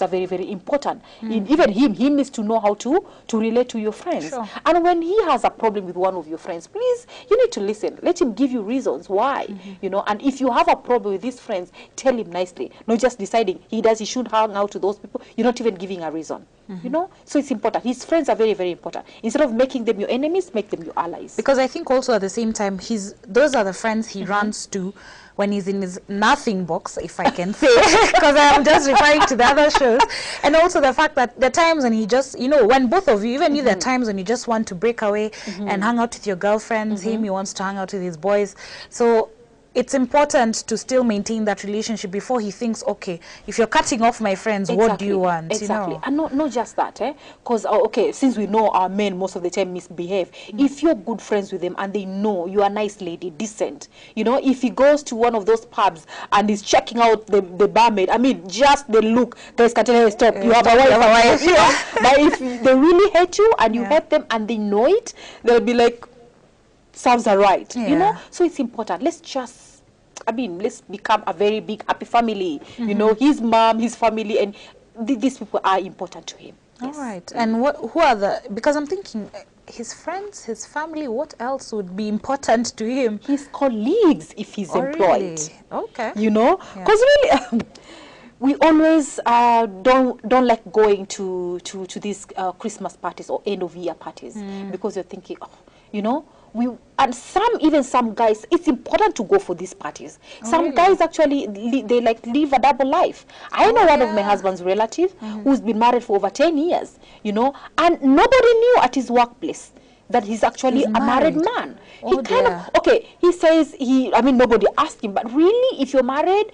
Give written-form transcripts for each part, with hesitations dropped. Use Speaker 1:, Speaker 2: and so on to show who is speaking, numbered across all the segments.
Speaker 1: are very, very important. Even he needs to know how to relate to your friends.
Speaker 2: Sure.
Speaker 1: And when he has a problem with one of your friends, please, you need to listen. Let him give you reasons why, you know. And if you have a problem with these friends, tell him nicely. Not just deciding he should hang out with those people. You're not even giving a reason, you know. So it's important. His friends are very, very important. Instead of making them your enemies, make them your allies.
Speaker 2: Because I think also at the same time, those are the friends he runs to when he's in his nothing box, if I can say, because I am just referring to the other shows. And also the fact that the times when he just, you know, when both of you, even you, there are times when you just want to break away and hang out with your girlfriends, he wants to hang out with his boys. So it's important to still maintain that relationship before he thinks, okay, if you're cutting off my friends, what do you want?
Speaker 1: Exactly.
Speaker 2: You know?
Speaker 1: And not just that, because, okay, since we know our men most of the time misbehave, if you're good friends with them and they know you're a nice lady, decent, you know, if he goes to one of those pubs and is checking out the barmaid, I mean, just the look, guys can tell her, stop, you have a wife, you know? But if they really hate you and you hate them and they know it, they'll be like, serves are right, you know. So it's important. Let's just, I mean, let's become a very big happy family, you know. His mom, his family, and these people are important to him.
Speaker 2: All right. And who are the, because I'm thinking his friends, his family, what else would be important to him?
Speaker 1: His colleagues, if he's employed.
Speaker 2: Really? Okay.
Speaker 1: You know, because really we always don't like going to these Christmas parties or end of year parties because you're thinking, oh, you know, and some guys, it's important to go for these parties. Some guys actually they like live a double life. I know one of my husband's relatives who's been married for over 10 years, you know, and nobody knew at his workplace that he's actually a married man. He kind of, okay, he says I mean, nobody asked him, but really, if you're married,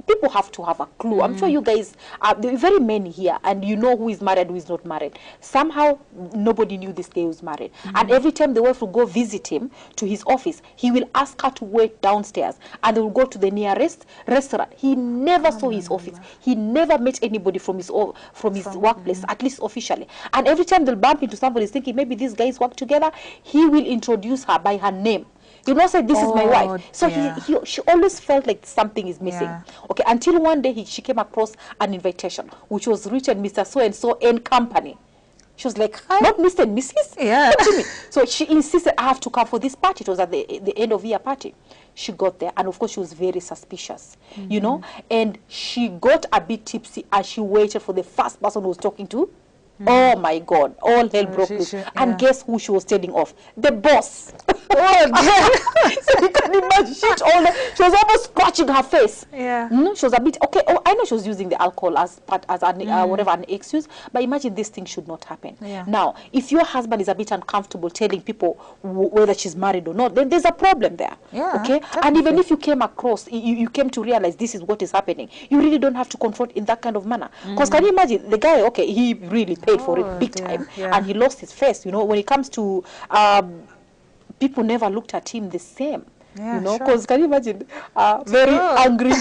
Speaker 1: people have to have a clue. I'm sure you guys, there are very many here, and you know who is married, who is not married. Somehow, nobody knew this guy was married. And every time the wife will go visit him to his office, he will ask her to wait downstairs, and they will go to the nearest restaurant. He never saw his office. He never met anybody from his workplace, at least officially. And every time they'll bump into somebody thinking, maybe these guys work together, he will introduce her by her name. You know, say, this is my wife. So she always felt like something is missing. Okay, until one day she came across an invitation, which was written Mr. So-and-so and company. She was like, not Mr. and Mrs.?
Speaker 2: Yeah.
Speaker 1: What do you mean? So she insisted, I have to come for this party. It was at the end of year party. She got there, and of course she was very suspicious, you know, and she got a bit tipsy as she waited for the first person who was talking to. Oh my God, all hell broke loose. And guess who she was telling off? The boss. So you can imagine, she was almost scratching her face. She was a bit, okay, I know she was using the alcohol as whatever, an excuse, but imagine this thing should not happen. Now, if your husband is a bit uncomfortable telling people whether she's married or not, then there's a problem there. Okay? Definitely. And even if you came across, you came to realize this is what is happening, you really don't have to confront in that kind of manner. Because can you imagine, the guy, okay, he really paid for it big time, and he lost his face. You know, when it comes to people never looked at him the same. You know, because can you imagine very angry,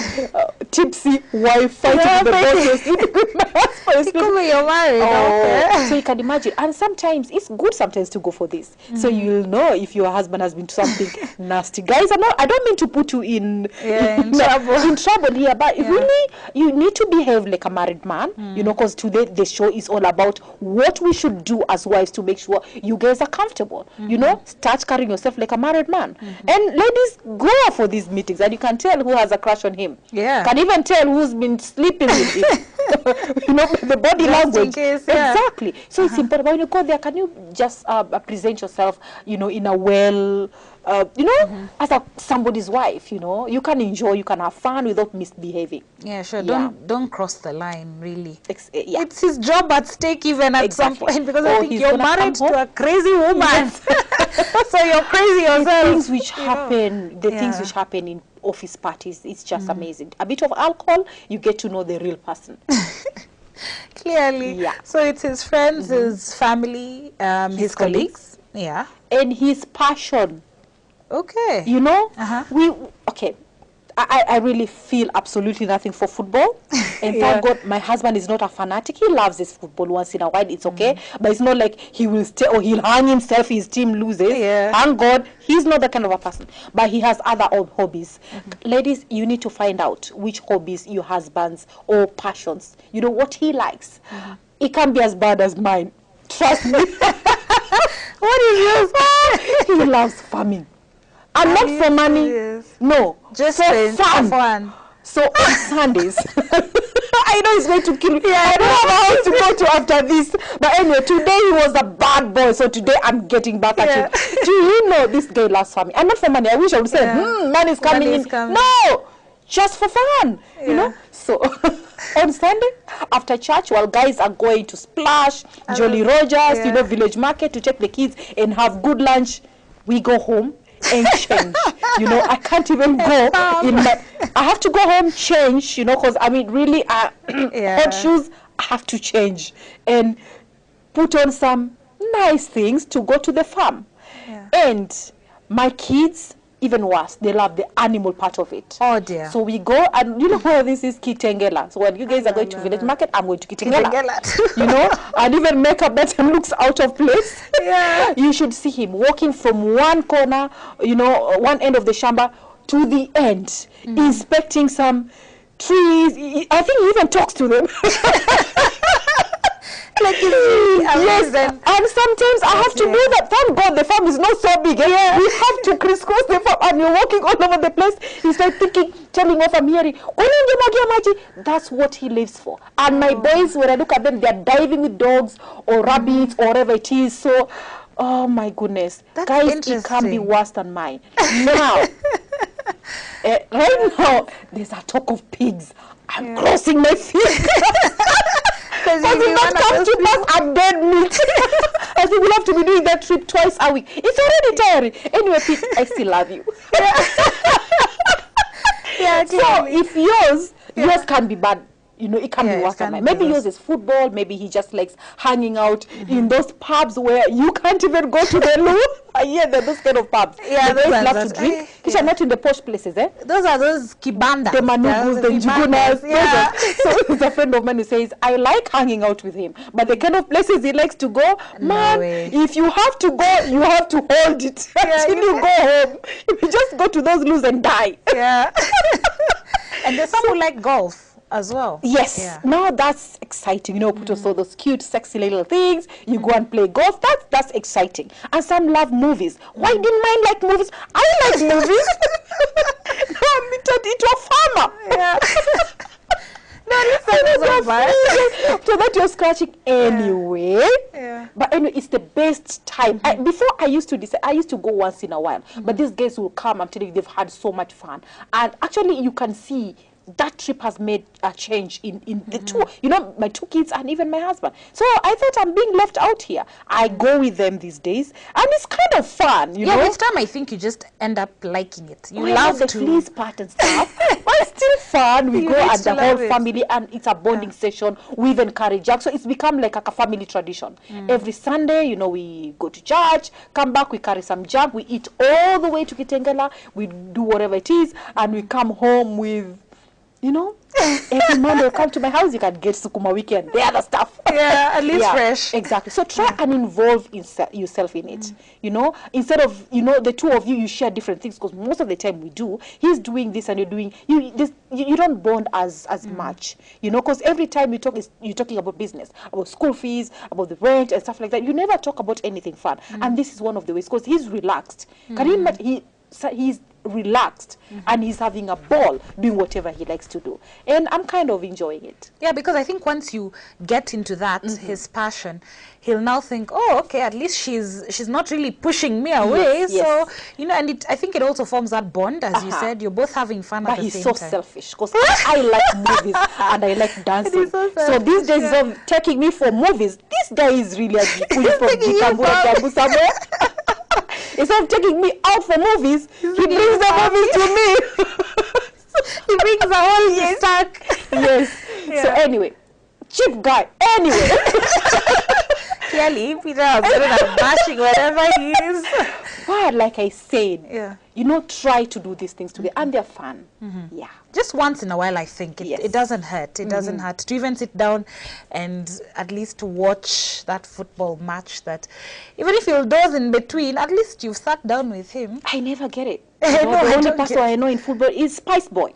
Speaker 1: tipsy wife fighting with the bosses?
Speaker 2: You're married.
Speaker 1: So you can imagine. And sometimes it's good sometimes to go for this. So you'll know if your husband has been to something nasty. Guys, I don't mean to put you in trouble here, but really you need to behave like a married man. You know, because today the show is all about what we should do as wives to make sure you guys are comfortable. You know, start carrying yourself like a married man. And ladies, go for these meetings, and you can tell who has a crush on him. Can even tell who's been sleeping with him. You know, the body language. Exactly. So it's important. But when you go there, can you just present yourself, you know, in a well, you know, as somebody's wife, you know, you can enjoy, you can have fun without misbehaving.
Speaker 2: Don't cross the line, really. It's his job at stake even at some point, because I think you're married to a crazy woman. So you're crazy yourself.
Speaker 1: The things which happen, things which happen in office parties, it's just amazing. A bit of alcohol, you get to know the real person.
Speaker 2: Clearly. So it's his friends, his family, his colleagues. And
Speaker 1: his passion.
Speaker 2: Okay.
Speaker 1: You know, I really feel absolutely nothing for football. And thank God my husband is not a fanatic. He loves his football once in a while. It's okay. But it's not like he will stay or he'll hang himself if his team loses. Thank God he's not that kind of a person. But he has other hobbies. Ladies, you need to find out which hobbies your husband's or passions. You know what he likes. It can't be as bad as mine. Trust me.
Speaker 2: What is yours?
Speaker 1: He loves farming. And not for money. No.
Speaker 2: Just
Speaker 1: for fun. So on Sundays, I know he's going to kill me. I don't know how to go to after this. But anyway, today he was a bad boy. So today I'm getting back at him. Do you know this guy loves farming? And not for money. I wish I would say, money is coming in. No. Just for fun. You know? So on Sunday, after church, while guys are going to Splash, Jolly Rogers, you know, Village Market to take the kids and have good lunch, we go home and change. You know, I can't even go in my, I have to go home, change, you know, because I mean really hot shoes, I have to change and put on some nice things to go to the farm. And my kids, even worse, they love the animal part of it. Oh dear. So we go, and you know where this is Kitengela. So when you guys are going to Village Market, I'm going to Kitengela. You know, and even makeup that looks out of place. You should see him walking from one corner, you know, one end of the shamba to the end, inspecting some trees. I think he even talks to them. Like yes, and sometimes I have to do that. Thank God the farm is not so big. We have to crisscross the farm, and you're walking all over the place. He's like thinking, telling off, I'm hearing, that's what he lives for. And my boys, when I look at them, they're diving with dogs or rabbits or whatever it is. So, oh my goodness, guys, it can be worse than mine. Now, right now, there's a talk of pigs. I'm crossing my feet. Because if you not come to pass a dead meat. I think we'll have to be doing that trip twice a week. It's already tiring. Anyway, Pete, I still love you. So if yours can be bad. You know, it can be worse than mine. Maybe yours is football. Maybe he just likes hanging out in those pubs where you can't even go to the loo. I hear that those kind of pubs. Yeah, they love to drink. Which are not in the posh places, eh?
Speaker 2: Those are those kibandas.
Speaker 1: The manugus, the njugunas. So there's a friend of mine who says, I like hanging out with him. But the kind of places he likes to go, man, if you have to go, you have to hold it until you go home. If you just go to those loos and die. Yeah.
Speaker 2: And there's some who like golf as well.
Speaker 1: Yes. Now that's exciting. You know, put also those cute, sexy little things. You go and play golf. That's exciting. And some love movies. Why didn't mine like movies? I like movies. No, I'm turned into a farmer. No, so that you're scratching anyway. But anyway, it's the best time. Before I used to go once in a while. But these guys will come. I'm telling you, they've had so much fun. And actually, you can see that trip has made a change in the two, you know, my two kids and even my husband. So I thought I'm being left out here. I go with them these days, and it's kind of fun, you know.
Speaker 2: Yeah, with time I think you just end up liking it. You love
Speaker 1: the fleece part and stuff. But it's still fun. We go as the whole family, and it's a bonding session. We even carry jug, so it's become like a family tradition. Every Sunday, you know, we go to church, come back, we carry some jug, we eat all the way to Kitengela, we do whatever it is, and we come home with, you know, every Monday you come to my house, you can get sukuma wiki and the other stuff.
Speaker 2: Yeah, at least fresh.
Speaker 1: Exactly. So try and involve yourself in it. You know, instead of, you know, the two of you share different things, because most of the time we do. He's doing this and you're doing, you don't bond as much. You know, because every time you talk, you're talking about business, about school fees, about the rent and stuff like that. You never talk about anything fun. And this is one of the ways, because he's relaxed. Can you imagine? He's relaxed and he's having a ball doing whatever he likes to do, and I'm kind of enjoying it.
Speaker 2: Yeah, because I think once you get into that, his passion, he'll now think, oh, okay, at least she's not really pushing me away. So you know, and I think it also forms that bond, as you said. You're both having fun at the same time.
Speaker 1: But he's so selfish, because I like movies and I like dancing. So these days of taking me for movies, this guy is really pulling from Jambu somewhere. Instead of taking me out for movies, he brings the movies to me.
Speaker 2: He brings the whole stack.
Speaker 1: Yes. So anyway, cheap guy. Anyway.
Speaker 2: clearly Peter was good at bashing whatever he is.
Speaker 1: But like I said,
Speaker 2: Yeah.
Speaker 1: you know, try to do these things together, and they're fun. Yeah.
Speaker 2: Just once in a while, I think.
Speaker 1: Yes.
Speaker 2: It doesn't hurt. It doesn't hurt to even sit down and at least to watch that football match that, even if you'll doze in between, at least you've sat down with him.
Speaker 1: I never get it.
Speaker 2: I know,
Speaker 1: The
Speaker 2: I
Speaker 1: only
Speaker 2: don't
Speaker 1: person
Speaker 2: get
Speaker 1: I know in football is Spice Boy.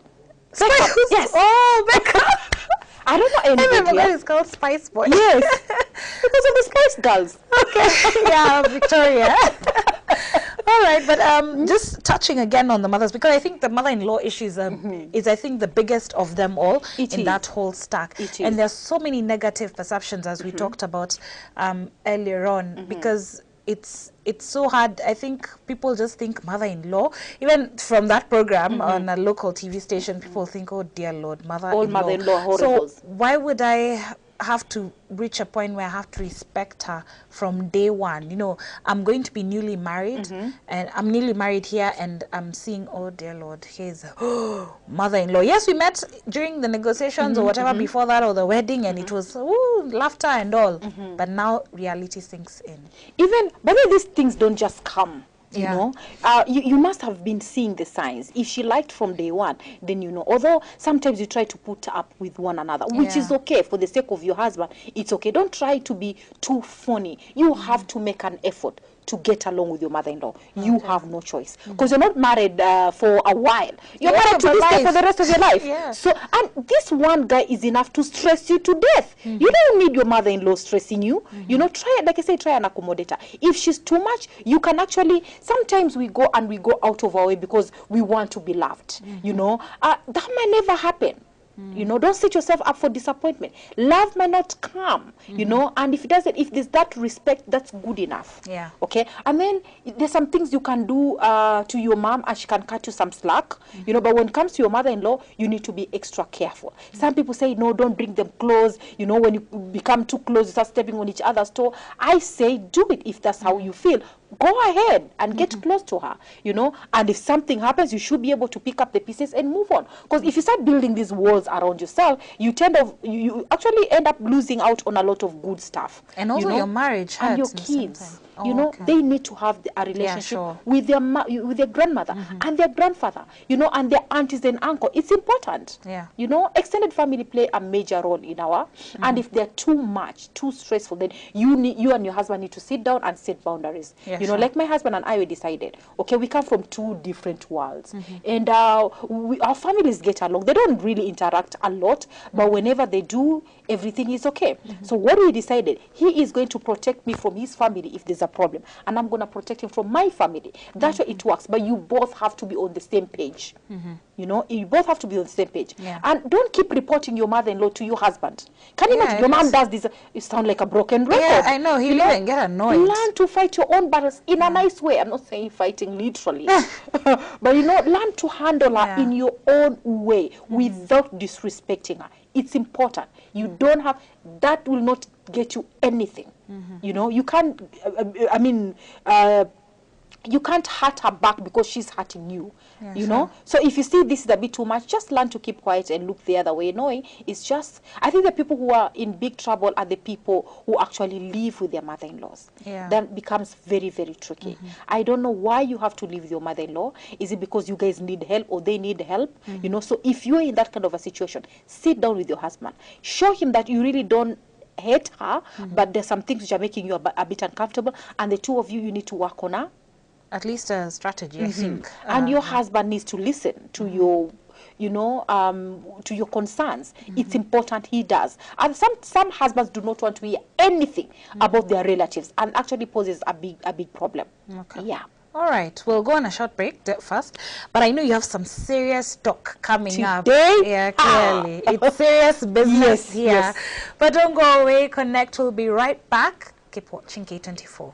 Speaker 2: Spice?
Speaker 1: Yes.
Speaker 2: Oh, Becca.
Speaker 1: I don't know
Speaker 2: I remember
Speaker 1: anybody
Speaker 2: that
Speaker 1: else.
Speaker 2: is called Spice Boy.
Speaker 1: Yes. Because of the Spice Girls.
Speaker 2: Okay. Yeah, Victoria. All right, but just touching again on the mothers, because I think the mother-in-law issue is I think the biggest of them all that whole stack. And there's so many negative perceptions, as we talked about earlier on, because it's so hard. I think people just think mother-in-law. Even from that program on a local TV station, people think, oh dear Lord, mother-in-law.
Speaker 1: All mother-in-law horrible.
Speaker 2: So why would I have to reach a point where I have to respect her from day one? You know, I'm going to be newly married, and I'm newly married here, and I'm seeing, oh dear Lord, here's mother-in-law. Yes, we met during the negotiations or whatever before that, or the wedding, and it was laughter and all. But now reality sinks in.
Speaker 1: Even, but these things don't just come. You know, you must have been seeing the signs. If she liked from day one, then you know. Although sometimes you try to put up with one another, which is okay for the sake of your husband. It's okay. Don't try to be too funny. You have to make an effort to get along with your mother-in-law. You have no choice, because you're not married for a while. You're married to this guy for the rest of your life. So, and this one guy is enough to stress you to death. You don't need your mother-in-law stressing you. You know, try, like I say, try and accommodate her. If she's too much, you can actually, sometimes we go out of our way because we want to be loved. You know, that might never happen. You know, don't set yourself up for disappointment. Love might not come, you know, and if it doesn't, if there's that respect, that's good enough.
Speaker 2: Yeah.
Speaker 1: Okay. And then there's some things you can do to your mom, and she can cut you some slack, you know, but when it comes to your mother-in-law, you need to be extra careful. Some people say, no, don't bring them close. You know, when you become too close, you start stepping on each other's toe. I say, do it if that's how you feel. Go ahead and get close to her, you know, and if something happens, you should be able to pick up the pieces and move on. Because if you start building these walls around yourself, you you actually end up losing out on a lot of good stuff.
Speaker 2: And also, you know, your marriage
Speaker 1: and your kids. You know, they need to have a relationship with their grandmother and their grandfather, you know, and their aunties and uncle. It's important. You know, extended family play a major role in our, and if they're too much, too stressful, then you and your husband need to sit down and set boundaries. You know, like my husband and I, we decided, okay, we come from two different worlds, and our families get along. They don't really interact a lot, but whenever they do, everything is okay. So what we decided, he is going to protect me from his family if there's a problem, and I'm going to protect him from my family. That's why it works. But you both have to be on the same page. You know, you both have to be on the same page. And don't keep reporting your mother-in-law to your husband. Can you imagine? Your mom does this. You sound like a broken record.
Speaker 2: Yeah, I know. He'll even get annoyed.
Speaker 1: Learn to fight your own battles in a nice way. I'm not saying fighting literally, but you know, learn to handle her in your own way without disrespecting her. It's important. You don't have, that will not get you anything. You know, you can't, you can't hurt her back because she's hurting you. You know, so if you see this is a bit too much, just learn to keep quiet and look the other way, knowing it's just, I think the people who are in big trouble are the people who actually live with their mother-in-laws. That becomes very, very tricky. I don't know why you have to live with your mother-in-law. Is it because you guys need help or they need help? You know, so if you're in that kind of a situation, sit down with your husband. Show him that you really don't hate her, but there's some things which are making you a bit uncomfortable, and the two of you need to work on her. At least a strategy, I think. And your husband needs to listen to your, you know, to your concerns. It's important he does. And some husbands do not want to hear anything about their relatives, and actually poses a big problem. Yeah.
Speaker 2: All right, we'll go on a short break first, but I know you have some serious talk coming up. Yeah, clearly. It's serious business here. But don't go away. Connect. We'll be right back. Keep watching K24.